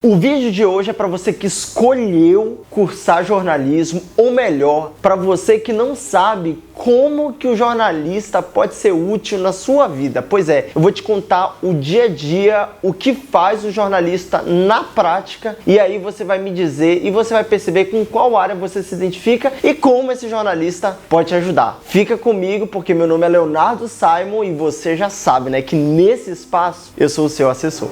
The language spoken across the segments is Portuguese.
O vídeo de hoje é para você que escolheu cursar jornalismo, ou melhor, para você que não sabe como que o jornalista pode ser útil na sua vida. Pois é, eu vou te contar o dia a dia, o que faz o jornalista na prática, e aí você vai me dizer e você vai perceber com qual área você se identifica e como esse jornalista pode te ajudar. Fica comigo porque meu nome é Leonardo Simon e você já sabe, né, que nesse espaço eu sou o seu assessor.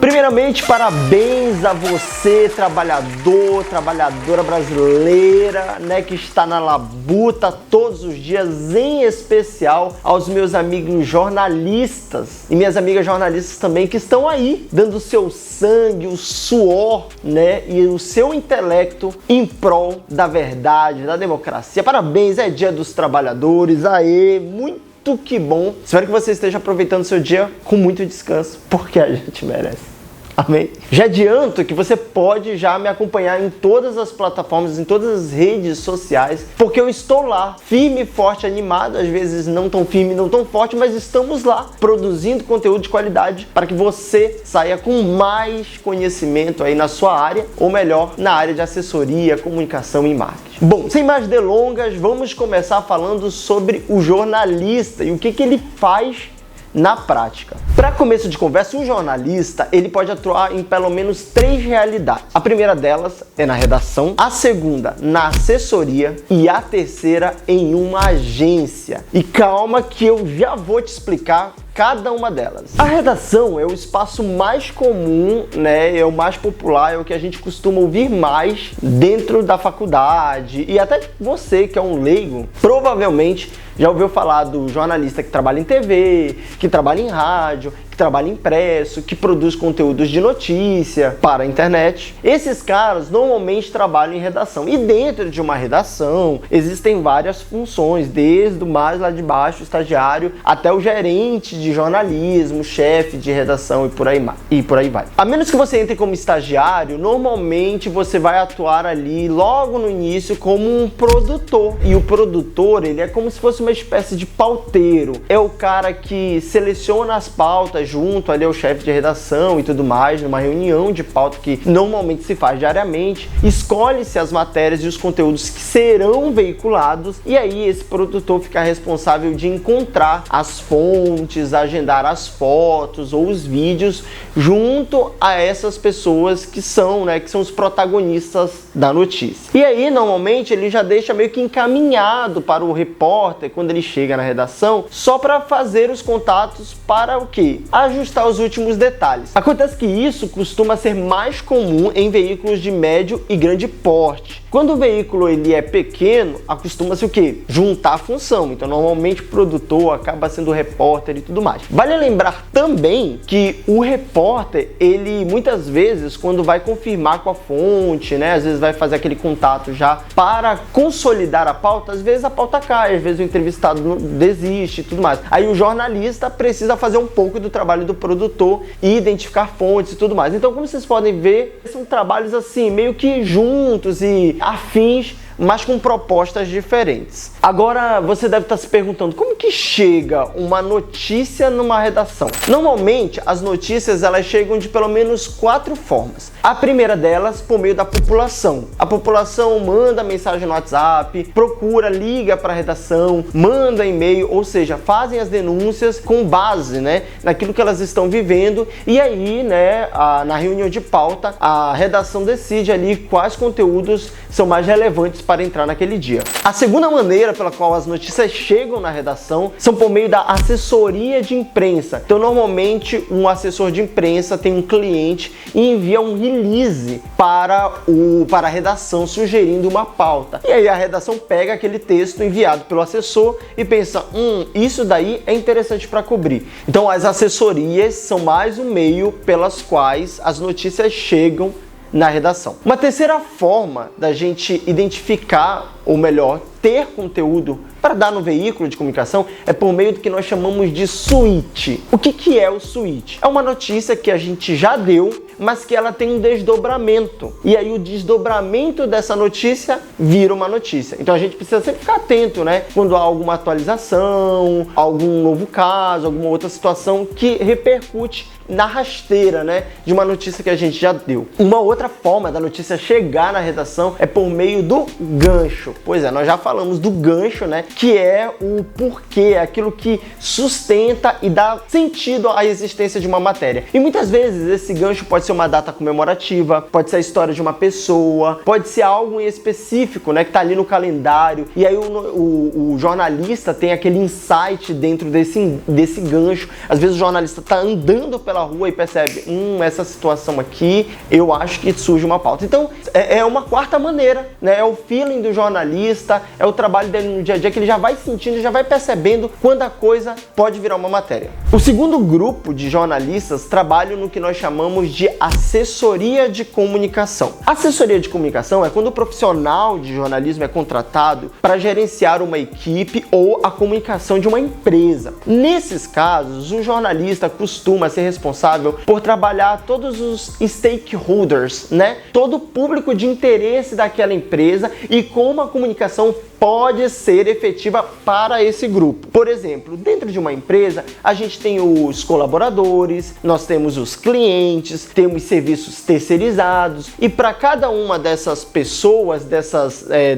Primeiramente, parabéns a você, trabalhador, trabalhadora brasileira, né, que está na labuta todos os dias, em especial aos meus amigos jornalistas e minhas amigas jornalistas também, que estão aí dando o seu sangue, o suor, né, e o seu intelecto em prol da verdade, da democracia. Parabéns, é Dia dos Trabalhadores, aê, muito que bom. Espero que você esteja aproveitando seu dia com muito descanso, porque a gente merece. Amém? Já adianto que você pode já me acompanhar em todas as plataformas, em todas as redes sociais, porque eu estou lá, firme, forte, animado, às vezes não tão firme, não tão forte, mas estamos lá, produzindo conteúdo de qualidade para que você saia com mais conhecimento aí na sua área, ou melhor, na área de assessoria, comunicação e marketing. Bom, sem mais delongas, vamos começar falando sobre o jornalista e o que ele faz na prática. Para começo de conversa, um jornalista ele pode atuar em pelo menos 3 realidades. A primeira delas é na redação, a segunda na assessoria e a terceira em uma agência. E calma que eu já vou te explicar cada uma delas. A redação é o espaço mais comum, né? É o mais popular, é o que a gente costuma ouvir mais dentro da faculdade. E até você que é um leigo, provavelmente já ouviu falar do jornalista que trabalha em TV, que trabalha em rádio, que trabalha impresso, que produz conteúdos de notícia para a internet. Esses caras normalmente trabalham em redação. E dentro de uma redação existem várias funções, desde o mais lá de baixo, estagiário, até o gerente de jornalismo, chefe de redação e por aí vai. A menos que você entre como estagiário, normalmente você vai atuar ali logo no início como um produtor. E o produtor, ele é como se fosse uma espécie de pauteiro. É o cara que seleciona as pautas junto ali ao chefe de redação e tudo mais, numa reunião de pauta que normalmente se faz diariamente, escolhe-se as matérias e os conteúdos que serão veiculados, e aí esse produtor fica responsável de encontrar as fontes, agendar as fotos ou os vídeos junto a essas pessoas que são os protagonistas da notícia. E aí normalmente ele já deixa meio que encaminhado para o repórter quando ele chega na redação, só para fazer os contatos para o quê? Ajustar os últimos detalhes. Acontece que isso costuma ser mais comum em veículos de médio e grande porte. Quando o veículo ele é pequeno, acostuma-se o quê? Juntar a função. Então, normalmente o produtor acaba sendo o repórter e tudo mais. Vale lembrar também que o repórter, ele muitas vezes, quando vai confirmar com a fonte, né? Às vezes vai fazer aquele contato já para consolidar a pauta, às vezes a pauta cai, às vezes o entrevistado desiste e tudo mais. Aí o jornalista precisa fazer um pouco do trabalho do produtor e identificar fontes e tudo mais. Então, como vocês podem ver, são trabalhos assim, meio que juntos e afins, mas com propostas diferentes. Agora, você deve estar se perguntando, como que chega uma notícia numa redação? Normalmente, as notícias elas chegam de pelo menos 4 formas. A primeira delas, por meio da população. A população manda mensagem no WhatsApp, procura, liga para a redação, manda e-mail, ou seja, fazem as denúncias com base, né, naquilo que elas estão vivendo, e aí, né, na reunião de pauta, a redação decide ali quais conteúdos são mais relevantes para entrar naquele dia. A segunda maneira pela qual as notícias chegam na redação são por meio da assessoria de imprensa. Então, normalmente, um assessor de imprensa tem um cliente e envia um release para a redação sugerindo uma pauta. E aí a redação pega aquele texto enviado pelo assessor e pensa, isso daí é interessante para cobrir. Então, as assessorias são mais um meio pelas quais as notícias chegam na redação. Uma terceira forma da gente identificar, ou melhor, ter conteúdo para dar no veículo de comunicação é por meio do que nós chamamos de suíte. O que é o suíte? É uma notícia que a gente já deu mas que ela tem um desdobramento. E aí o desdobramento dessa notícia vira uma notícia. Então a gente precisa sempre ficar atento, né? Quando há alguma atualização, algum novo caso, alguma outra situação que repercute na rasteira, né, de uma notícia que a gente já deu. Uma outra forma da notícia chegar na redação é por meio do gancho. Pois é, nós já falamos do gancho, né, que é o porquê, aquilo que sustenta e dá sentido à existência de uma matéria. E muitas vezes esse gancho pode ser uma data comemorativa, pode ser a história de uma pessoa, pode ser algo em específico, né, que tá ali no calendário, e aí o jornalista tem aquele insight dentro desse gancho. Às vezes o jornalista tá andando pela rua e percebe, essa situação aqui, eu acho que surge uma pauta. Então, é uma quarta maneira, né? É o feeling do jornalista, é o trabalho dele no dia a dia, que ele já vai sentindo, já vai percebendo quando a coisa pode virar uma matéria. O segundo grupo de jornalistas trabalham no que nós chamamos de assessoria de comunicação. Assessoria de comunicação é quando o profissional de jornalismo é contratado para gerenciar uma equipe ou a comunicação de uma empresa. Nesses casos, o jornalista costuma ser responsável por trabalhar todos os stakeholders, né? Todo o público de interesse daquela empresa e como a comunicação pode ser efetiva para esse grupo. Por exemplo, dentro de uma empresa, a gente tem os colaboradores, nós temos os clientes, temos serviços terceirizados, e para cada uma dessas pessoas,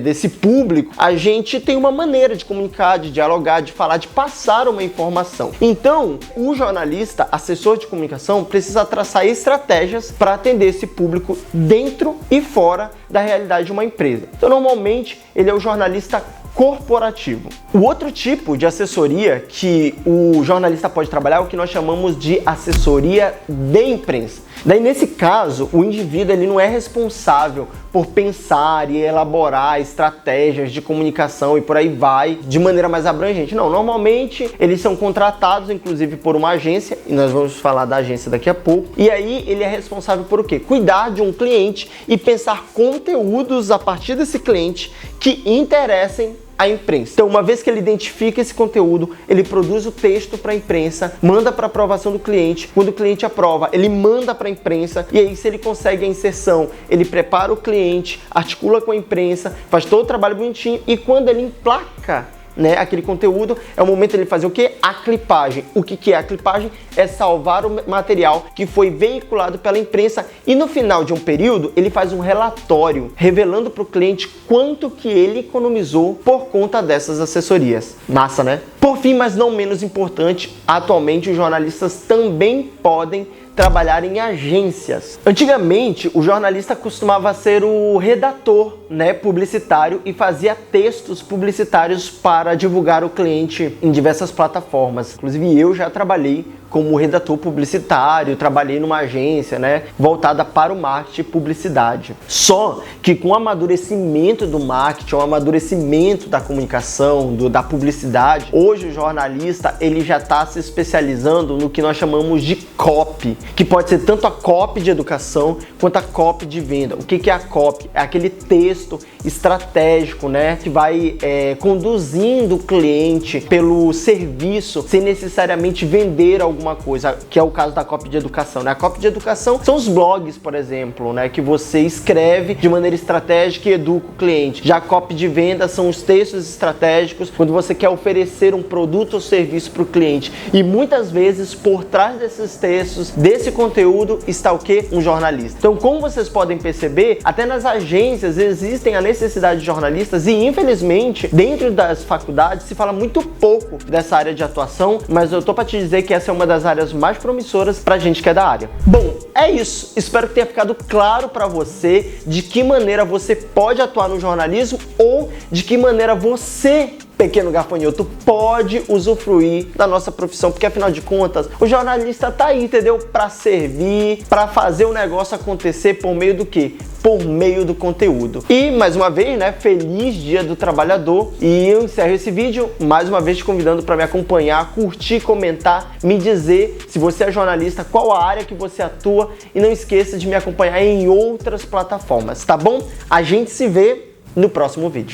desse público, a gente tem uma maneira de comunicar, de dialogar, de falar, de passar uma informação. Então, o jornalista, assessor de comunicação, precisa traçar estratégias para atender esse público dentro e fora da realidade de uma empresa. Então, normalmente, ele é o jornalista corporativo. O outro tipo de assessoria que o jornalista pode trabalhar é o que nós chamamos de assessoria de imprensa. Daí, nesse caso, o indivíduo ele não é responsável por pensar e elaborar estratégias de comunicação e por aí vai, de maneira mais abrangente. Não, normalmente eles são contratados, inclusive, por uma agência, e nós vamos falar da agência daqui a pouco. E aí ele é responsável por o quê? Cuidar de um cliente e pensar conteúdos a partir desse cliente que interessem a imprensa. Então, uma vez que ele identifica esse conteúdo, ele produz o texto para a imprensa, manda para aprovação do cliente. Quando o cliente aprova, ele manda para a imprensa, e aí, se ele consegue a inserção, ele prepara o cliente, articula com a imprensa, faz todo o trabalho bonitinho, e quando ele emplaca, né, aquele conteúdo, é o momento de ele fazer o que? A clipagem. O que é a clipagem? É salvar o material que foi veiculado pela imprensa, e no final de um período ele faz um relatório revelando para o cliente quanto que ele economizou por conta dessas assessorias. Massa, né? Por fim, mas não menos importante, atualmente os jornalistas também podem trabalhar em agências. Antigamente, o jornalista costumava ser o redator, né, publicitário, e fazia textos publicitários para divulgar o cliente em diversas plataformas. Inclusive, eu já trabalhei como redator publicitário, trabalhei numa agência, né, voltada para o marketing e publicidade. Só que com o amadurecimento do marketing, o amadurecimento da comunicação, da publicidade, hoje o jornalista ele já está se especializando no que nós chamamos de copy, que pode ser tanto a copy de educação quanto a copy de venda. O que é a copy? É aquele texto estratégico, né, que vai conduzindo o cliente pelo serviço sem necessariamente vender alguma coisa, que é o caso da copy de educação, né? A copy de educação são os blogs, por exemplo, né, que você escreve de maneira estratégica e educa o cliente. Já a copy de venda são os textos estratégicos quando você quer oferecer um produto ou serviço para o cliente. E muitas vezes por trás desses textos, desse conteúdo, está o quê? Um jornalista. Então, como vocês podem perceber, até nas agências existem a necessidade de jornalistas, e infelizmente dentro das faculdades se fala muito pouco dessa área de atuação, mas eu tô para te dizer que essa é uma das áreas mais promissoras pra gente que é da área. Bom, é isso. Espero que tenha ficado claro para você de que maneira você pode atuar no jornalismo, ou de que maneira você, pequeno gafanhoto, pode usufruir da nossa profissão, porque afinal de contas, o jornalista tá aí, entendeu? Para servir, para fazer o negócio acontecer por meio do quê? Por meio do conteúdo. E mais uma vez, né, feliz Dia do Trabalhador, e eu encerro esse vídeo mais uma vez te convidando para me acompanhar, curtir, comentar, me dizer se você é jornalista, qual a área que você atua, e não esqueça de me acompanhar em outras plataformas, tá bom? A gente se vê no próximo vídeo.